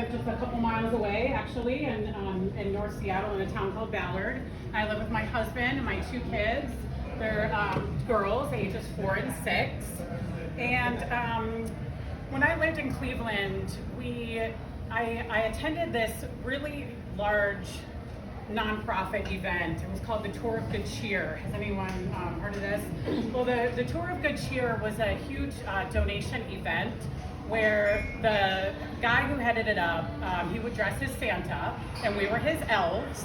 live just a couple miles away, actually, in North Seattle in a town called Ballard. I live with my husband and my 2 kids. They're girls, ages 4 and 6. And when I lived in Cleveland, I attended this really large nonprofit event. It was called the Tour of Good Cheer. Has anyone heard of this? Well, the Tour of Good Cheer was a huge donation event where the guy who headed it up, he would dress as Santa, and we were his elves,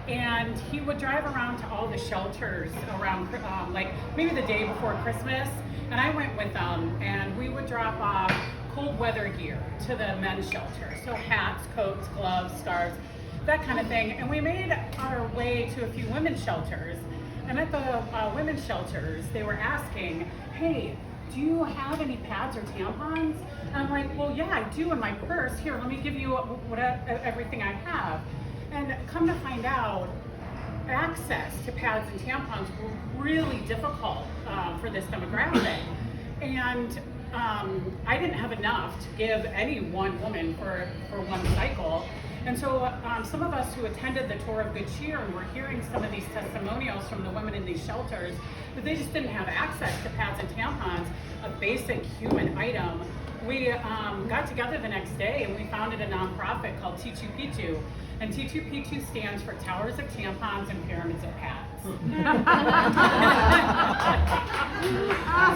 and he would drive around to all the shelters around, like maybe the day before Christmas, and I went with them, and we would drop off cold weather gear to the men's shelter, so hats, coats, gloves, scarves, that kind of thing. And we made our way to a few women's shelters, and at the women's shelters, they were asking, hey, do you have any pads or tampons? And I'm like, well, yeah, I do in my purse. Here, let me give you everything I have. And come to find out, access to pads and tampons were really difficult for this demographic. And I didn't have enough to give any one woman for one cycle. And so some of us who attended the Tour of Good Cheer and were hearing some of these testimonials from the women in these shelters, that they just didn't have access to pads and tampons, a basic human item. We got together the next day and we founded a nonprofit called T2P2. And T2P2 stands for Towers of Tampons and Pyramids of Pads.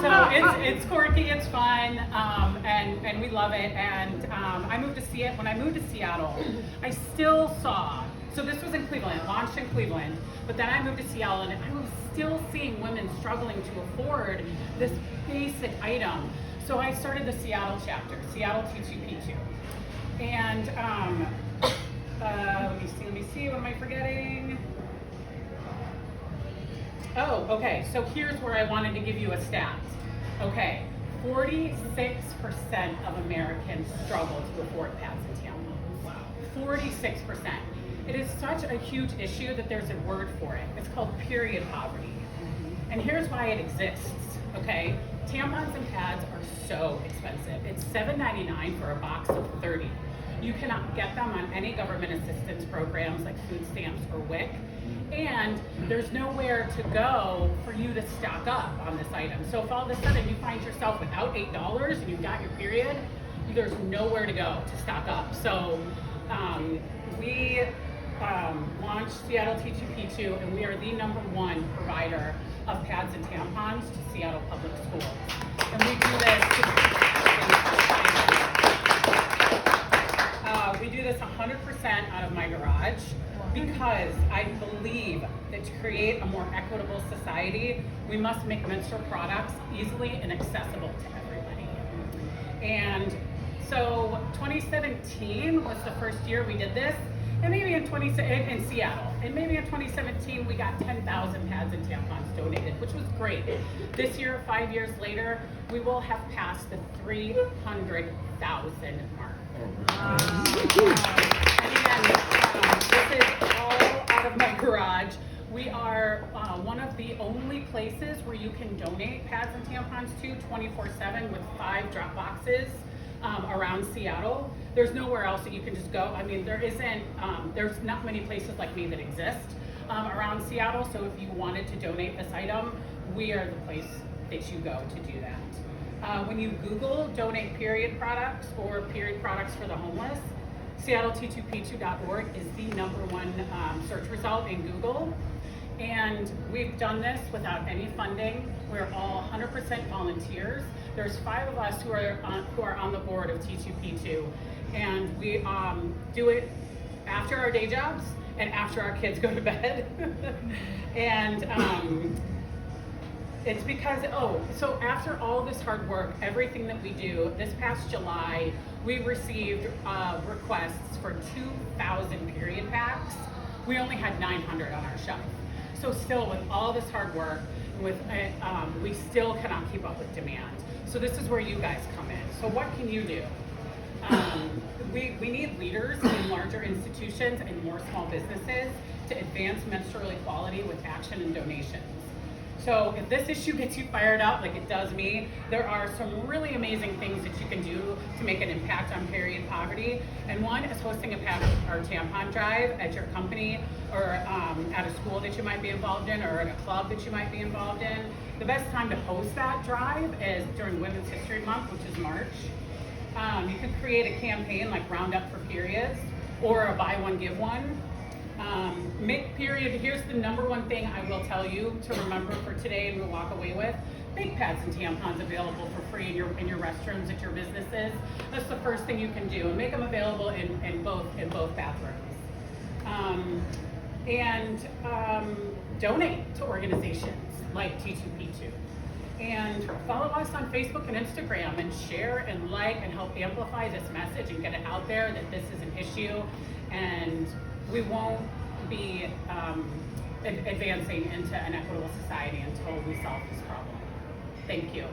So it's quirky, it's fun, and we love it. And when I moved to Seattle, I still saw, so this was in Cleveland, launched in Cleveland, but then I moved to Seattle and I was still seeing women struggling to afford this basic item. So I started the Seattle chapter, Seattle T2P2. And let me see, what am I forgetting? Oh, okay, so here's where I wanted to give you a stat. Okay, 46% of Americans struggle to afford pads and tampons. Wow. 46%. It is such a huge issue that there's a word for it. It's called period poverty. Mm-hmm. And here's why it exists, okay? Tampons and pads are so expensive. It's $7.99 for a box of 30. You cannot get them on any government assistance programs like food stamps or WIC. And there's nowhere to go for you to stock up on this item. So if all of a sudden you find yourself without $8 and you've got your period, there's nowhere to go to stock up. So we launched Seattle T2P2, and we are the #1 provider of pads and tampons to Seattle Public Schools. And we do this 100% out of my garage, because I believe that to create a more equitable society, we must make menstrual products easily and accessible to everybody. And so 2017 was the first year we did this, and maybe in Seattle, and maybe in 2017 we got 10,000 pads and tampons donated, which was great. This year, 5 years later, we will have passed the 300,000 mark. And again, this is all out of my garage. We are one of the only places where you can donate pads and tampons to 24/7 with 5 drop boxes around Seattle. There's nowhere else that you can just go. I mean, there's not many places like me that exist around Seattle. So if you wanted to donate this item, we are the place that you go to do that. When you Google donate period products or period products for the homeless, SeattleT2P2.org is the #1 search result in Google. And we've done this without any funding. We're all 100% volunteers. There's 5 of us who are on the board of T2P2, and we do it after our day jobs and after our kids go to bed. And it's because, so after all this hard work, everything that we do, this past July, we received requests for 2,000 period packs. We only had 900 on our shelf. So still, with all this hard work, we still cannot keep up with demand. So this is where you guys come in. So what can you do? We need leaders in larger institutions and more small businesses to advance menstrual equality with action and donations. So if this issue gets you fired up like it does me, there are some really amazing things that you can do to make an impact on period poverty. And one is hosting a pad or tampon drive at your company or at a school that you might be involved in or at a club that you might be involved in. The best time to host that drive is during Women's History Month, which is March. You could create a campaign like Round Up for Periods or a Buy One, Give One. Make period, here's the number one thing I will tell you to remember for today and we'll walk away with. Make pads and tampons available for free in your restrooms at your businesses. That's the first thing you can do. And make them available in both bathrooms. Donate to organizations like T2P2. And follow us on Facebook and Instagram and share and like and help amplify this message and get it out there that this is an issue, and we won't be advancing into an equitable society until we solve this problem. Thank you.